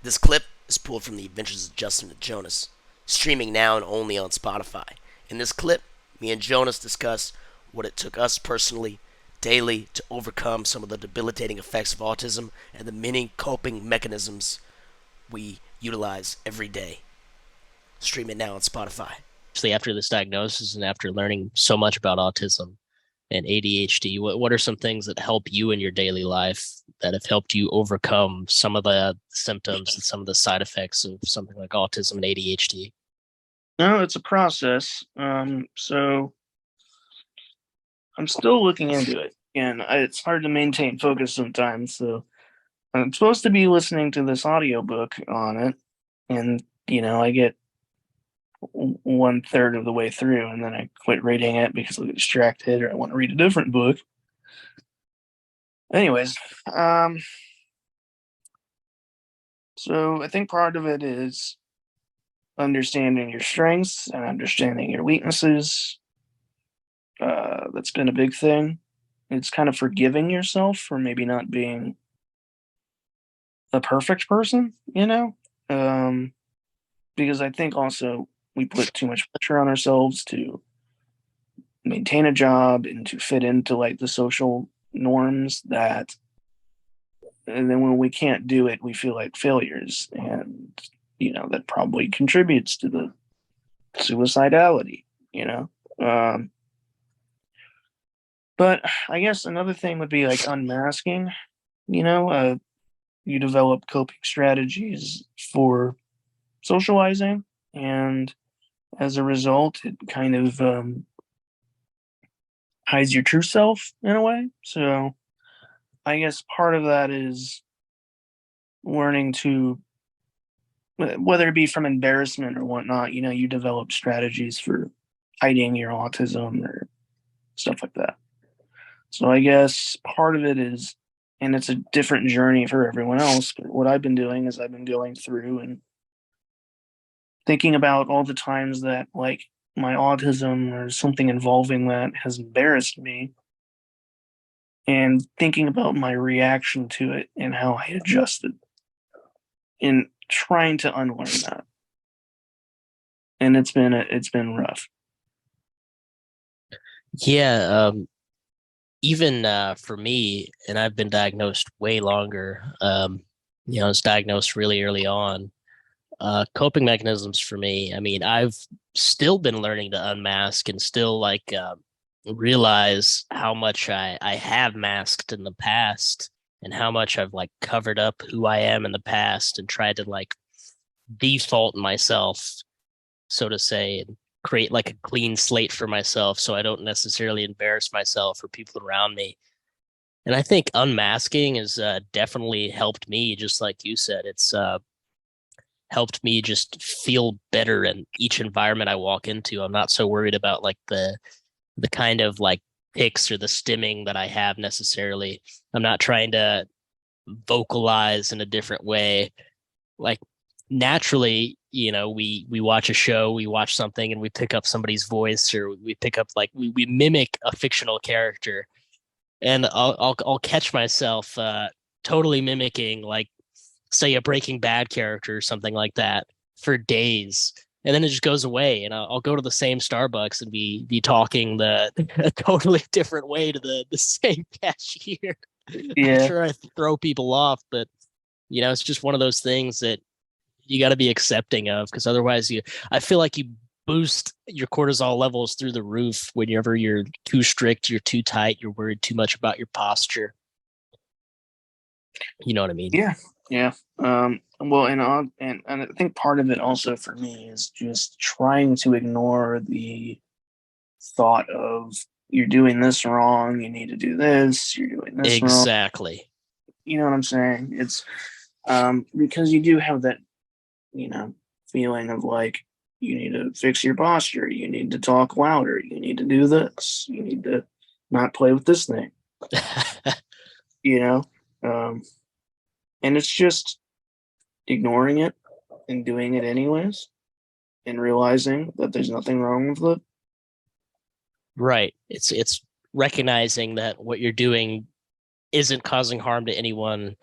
This clip is pulled from the Adventures of Justin and Jonas, streaming now and only on Spotify. In this clip, me and Jonas discuss what it took us personally, daily, to overcome some of the debilitating effects of autism and the many coping mechanisms we utilize every day. Stream it now on Spotify. Especially after this diagnosis and after learning so much about autism and ADHD, what are some things that help you in your daily life that have helped you overcome some of the symptoms and some of the side effects of something like autism and ADHD? No, it's a process. So I'm still looking into it, and it's hard to maintain focus sometimes. So I'm supposed to be listening to this audiobook on it, and I get one third of the way through, and then I quit reading it because I get distracted or I want to read a different book. Anyways, so I think part of it is understanding your strengths and understanding your weaknesses. That's been a big thing. It's kind of forgiving yourself for maybe not being a perfect person. Because I think also we put too much pressure on ourselves to maintain a job and to fit into like the social norms that, and then when we can't do it, we feel like failures. And, that probably contributes to the suicidality, you know? Um, but I guess another thing would be like unmasking, you know, uh, you develop coping strategies for socializing, and as a result it kind of hides your true self in a way. So I guess part of that is learning to, whether it be from embarrassment or whatnot, you develop strategies for hiding your autism or stuff like that. So I guess part of it is, and it's a different journey for everyone else, but what I've been doing is I've been going through and thinking about all the times that like my autism or something involving that has embarrassed me, and thinking about my reaction to it and how I adjusted in trying to unlearn that. And it's been rough. Yeah, even for me, and I've been diagnosed way longer. I was diagnosed really early on. Coping mechanisms for me. I mean, I've still been learning to unmask and still realize how much I have masked in the past and how much I've like covered up who I am in the past and tried to like default myself, so to say, and create like a clean slate for myself so I don't necessarily embarrass myself or people around me. And I think unmasking has definitely helped me, just like you said. It's helped me just feel better in each environment I walk into. I'm not so worried about like the kind of like picks or the stimming that I have necessarily. I'm not trying to vocalize in a different way. Like naturally, we watch a show, we watch something and we pick up somebody's voice or we pick up like we mimic a fictional character. And I'll catch myself totally mimicking like say a Breaking Bad character or something like that for days. And then it just goes away, and I'll go to the same Starbucks and be talking the a totally different way to the same cashier. I'm Yeah. sure I throw people off, but it's just one of those things that you got to be accepting of because otherwise I feel like you boost your cortisol levels through the roof whenever you're too strict, you're too tight, you're worried too much about your posture. You know what I mean? Yeah. Yeah. Well, and I think part of it also for me is just trying to ignore the thought of you're doing this wrong, you need to do this, you're doing this wrong. Exactly. You know what I'm saying? It's because you do have that, feeling of like you need to fix your posture, you need to talk louder, you need to do this, you need to not play with this thing, you know? Um, and it's just ignoring it and doing it anyways and realizing that there's nothing wrong with it. Right. It's recognizing that what you're doing isn't causing harm to anyone,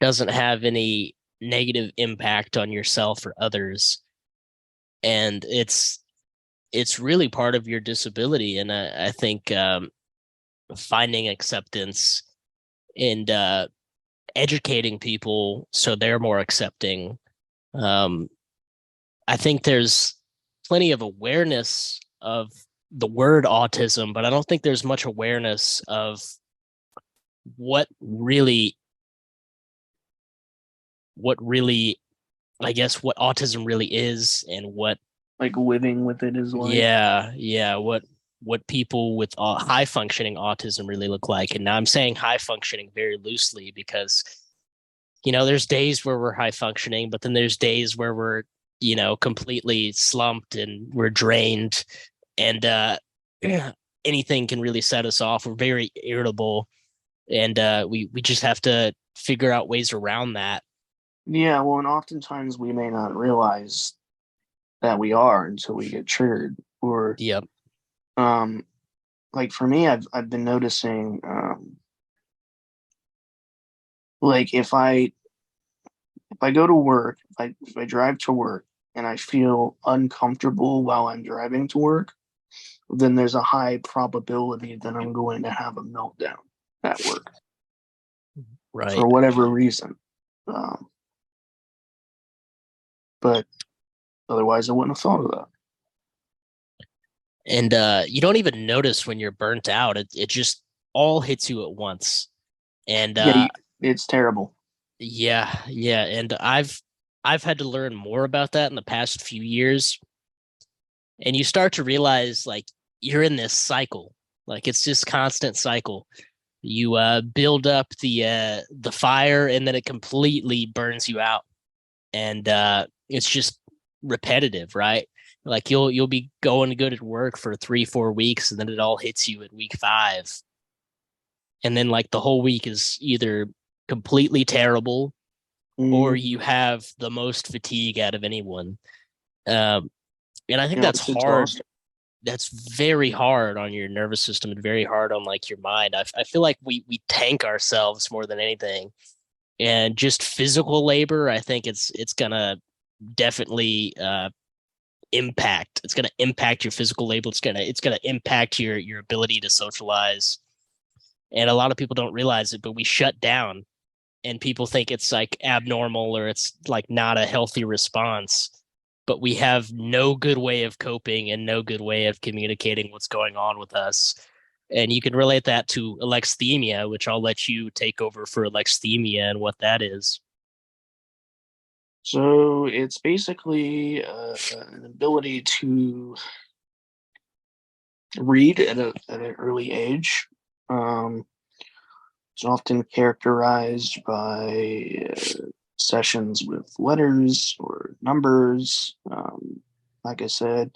doesn't have any negative impact on yourself or others, and it's really part of your disability. And I think finding acceptance and educating people so they're more accepting. Um, I think there's plenty of awareness of the word autism, but I don't think there's much awareness of what really, what really, I guess, what autism really is, and what, Like living with it is like. yeah, what people with high functioning autism really look like. And now I'm saying high functioning very loosely because, there's days where we're high functioning, but then there's days where we're, completely slumped and we're drained, and anything can really set us off. We're very irritable, and we just have to figure out ways around that. Yeah, well, and oftentimes we may not realize that we are until we get triggered. Or Yep. um like for me, I've been noticing like if I go to work, if I drive to work and I feel uncomfortable while I'm driving to work, then there's a high probability that I'm going to have a meltdown at work for Right. whatever reason. Um, but otherwise, I wouldn't have thought of that. And you don't even notice when you're burnt out. It just all hits you at once. And Yeah, it's terrible. yeah, and I've had to learn more about that in the past few years. And you start to realize like you're in this cycle. Like it's just constant cycle. You build up the fire, and then it completely burns you out. And it's just repetitive, right? Like you'll be going to go to work for 3-4 weeks, and then it all hits you at week 5, and then like the whole week is either completely terrible, or Mm, you have the most fatigue out of anyone. Um, and I think that's it's hard. exhausting. That's very hard on your nervous system and very hard on like your mind. I feel like we tank ourselves more than anything, and just physical labor. I think it's gonna definitely impact. It's gonna impact your physical labor. It's gonna impact your ability to socialize. And a lot of people don't realize it, but we shut down, and people think it's like abnormal or it's like not a healthy response. But we have no good way of coping and no good way of communicating what's going on with us. And you can relate that to alexithymia, which I'll let you take over for alexithymia and what that is. So it's basically an ability to read at an early age. Um, it's often characterized by sessions with letters or numbers. Like I said,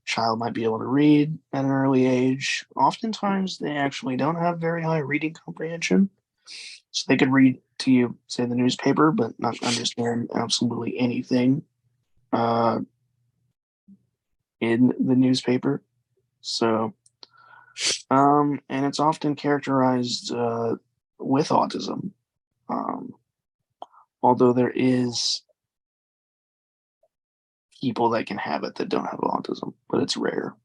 child might be able to read at an early age. Oftentimes, they actually don't have very high reading comprehension. So they could read to you, say, the newspaper, but not understand absolutely anything uh, in the newspaper. So, and it's often characterized with autism, um, although there is people that can have it that don't have autism, but it's rare.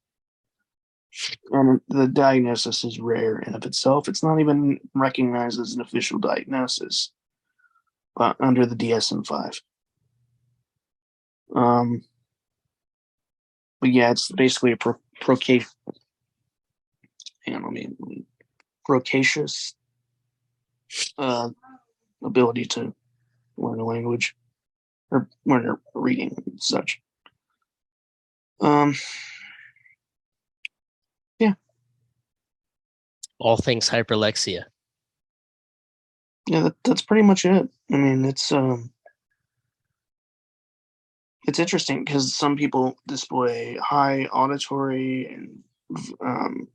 And the diagnosis is rare in of itself. It's not even recognized as an official diagnosis under the DSM-5. Um, but yeah, it's basically a hang on, procacious uh, ability to learn a language or learn a reading and such. Um, yeah, All things hyperlexia. yeah, that's pretty much it. I mean, it's interesting because some people display high auditory and um,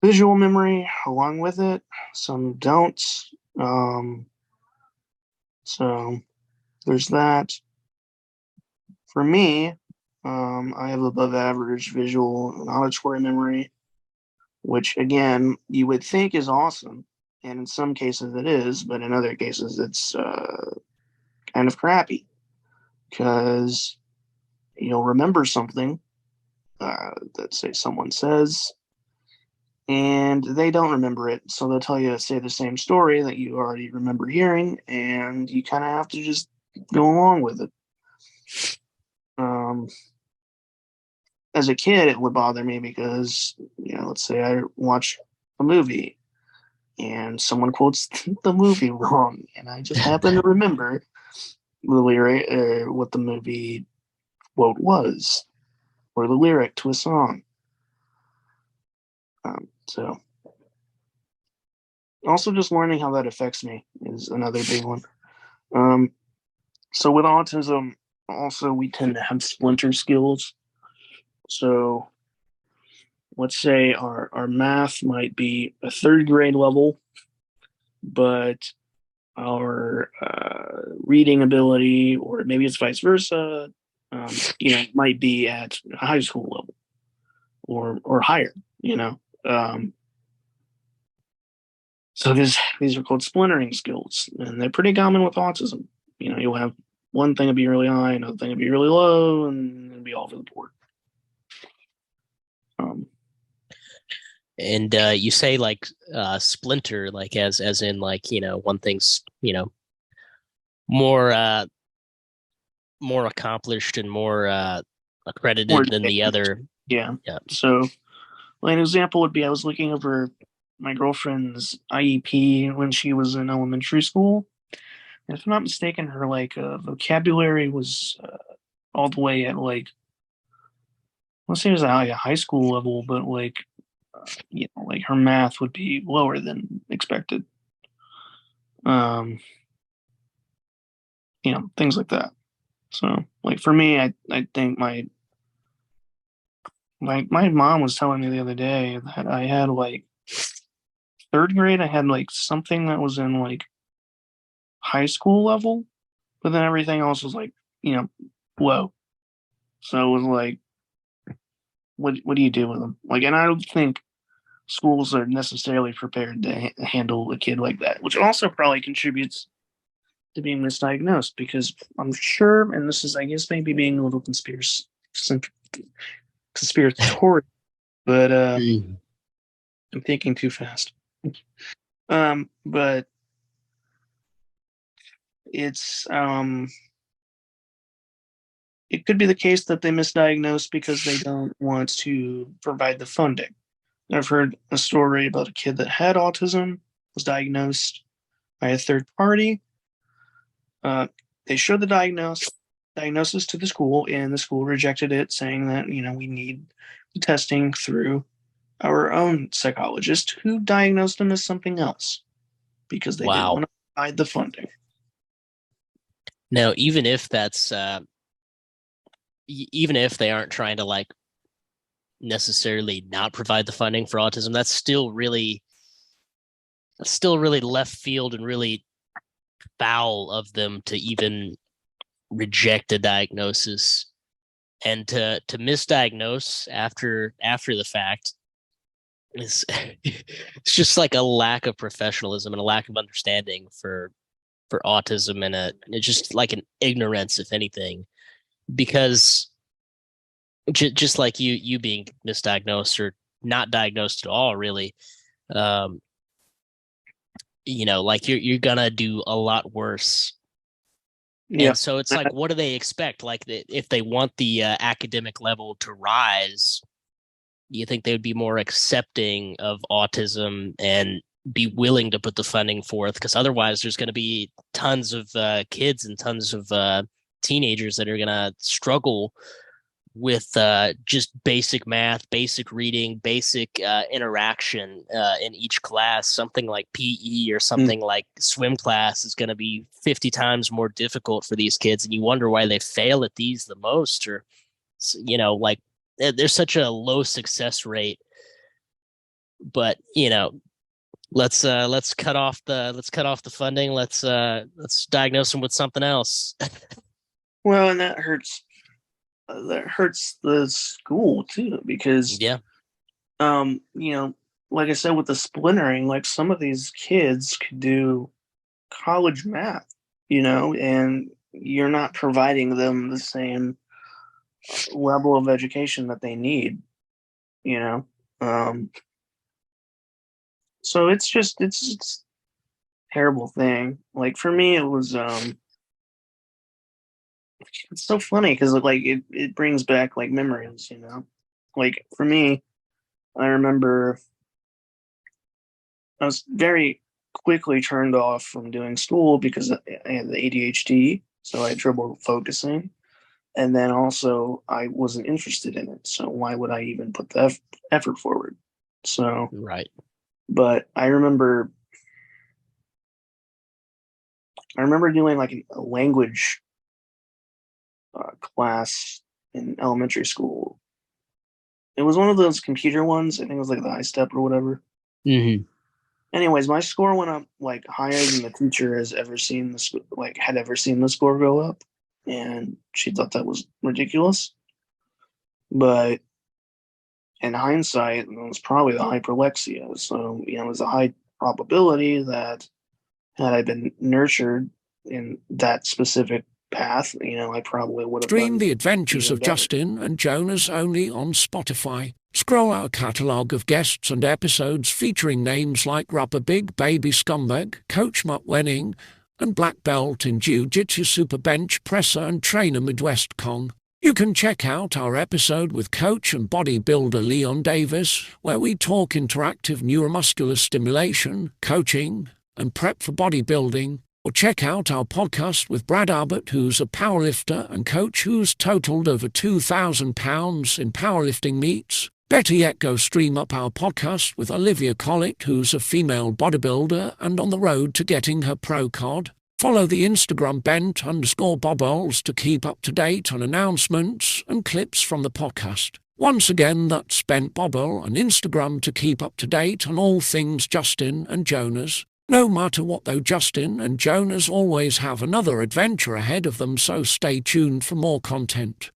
visual memory along with it. Some don't. Um, so there's that. For me, I have above average visual and auditory memory, which again you would think is awesome, and in some cases it is, but in other cases it's kind of crappy because you'll remember something that say someone says, and they don't remember it, so they'll tell you to say the same story that you already remember hearing, and you kind of have to just go along with it. As a kid, it would bother me because, let's say I watch a movie and someone quotes the movie wrong, and I just happen to remember the lyric, what the movie quote was, or the lyric to a song. So, also just learning how that affects me is another big one. So with autism, also we tend to have splinter skills. So let's say our math might be a third grade level, but our reading ability, or maybe it's vice versa, might be at a high school level or higher. So these are called splintering skills, and they're pretty common with autism. You'll have one thing to be really high, another thing to be really low, and it'll be all over the board. And you say like splinter, like as in like one thing's more more accomplished and more accredited than the other. Yeah. Yeah. So, an example would be I was looking over my girlfriend's IEP when she was in elementary school. And if I'm not mistaken, her vocabulary was all the way at let's say it was at a high school level, but her math would be lower than expected. Things like that. So, for me, I think my mom was telling me the other day that I had third grade, I had something that was in high school level, but then everything else was low. So it was what do you do with them? And I don't think schools are necessarily prepared to handle a kid like that, which also probably contributes to being misdiagnosed, because I'm sure, and this is, I guess, maybe being a little conspiratorial, but I'm thinking too fast. But it's it could be the case that they misdiagnose because they don't want to provide the funding. I've heard a story about a kid that had autism, was diagnosed by a third party. They showed the diagnosis to the school, and the school rejected it, saying that we need the testing through our own psychologist, who diagnosed him as something else because they didn't Wow. want to provide the funding. Now, even if that's even if they aren't trying to necessarily not provide the funding for autism, that's still really left field and really foul of them to even reject a diagnosis and to misdiagnose after the fact is it's just like a lack of professionalism and a lack of understanding for autism, and it's just like an ignorance, if anything, because just like you being misdiagnosed or not diagnosed at all, really, um, you're gonna do a lot worse. Yeah. And so it's like, what do they expect? Like, if they want the academic level to rise, you think they would be more accepting of autism and be willing to put the funding forth? Because otherwise, there's going to be tons of kids and tons of teenagers that are going to struggle with just basic math, basic reading, basic interaction in each class. Something like PE or something like swim class is going to be 50 times more difficult for these kids. And you wonder why they fail at these the most, or, there's such a low success rate. But, let's cut off the funding. Let's diagnose them with something else. Well, and that hurts the school too, because Yeah. Like I said, with the splintering, some of these kids could do college math, and you're not providing them the same level of education that they need, you know? So it's a terrible thing. Like for me, it was, it's so funny because like it brings back like memories, you know? Like for me, I remember I was very quickly turned off from doing school because I had the ADHD, so I had trouble focusing. And then also, I wasn't interested in it. So why would I even put the effort forward? So, Right. but I remember doing like a language class in elementary school. It was one of those computer ones. I think it was like the iStep or whatever. Mm-hmm. Anyways, my score went up like higher than the teacher has ever seen had ever seen the score go up, and she thought that was ridiculous. But in hindsight, it was probably the hyperlexia. So it was a high probability that had I been nurtured in that specific path, I probably would have Stream done the adventures even of better. Justin and Jonas only on Spotify. Scroll our catalogue of guests and episodes featuring names like Rubber Big Baby Scumbag, Coach Mutt Wenning, and Black Belt in Jiu-Jitsu Super Bench Presser and Trainer Midwest Con. You can check out our episode with coach and bodybuilder Leon Davis, where we talk interactive neuromuscular stimulation, coaching, and prep for bodybuilding. Or check out our podcast with Brad Abbott, who's a powerlifter and coach who's totaled over 2,000 pounds in powerlifting meets. Better yet, go stream up our podcast with Olivia Collett, who's a female bodybuilder and on the road to getting her pro card. Follow the Instagram bent_bobbles to keep up to date on announcements and clips from the podcast. Once again, that's Bent Bobble on Instagram to keep up to date on all things Justin and Jonas. No matter what though, Justin and Jonas always have another adventure ahead of them, so stay tuned for more content.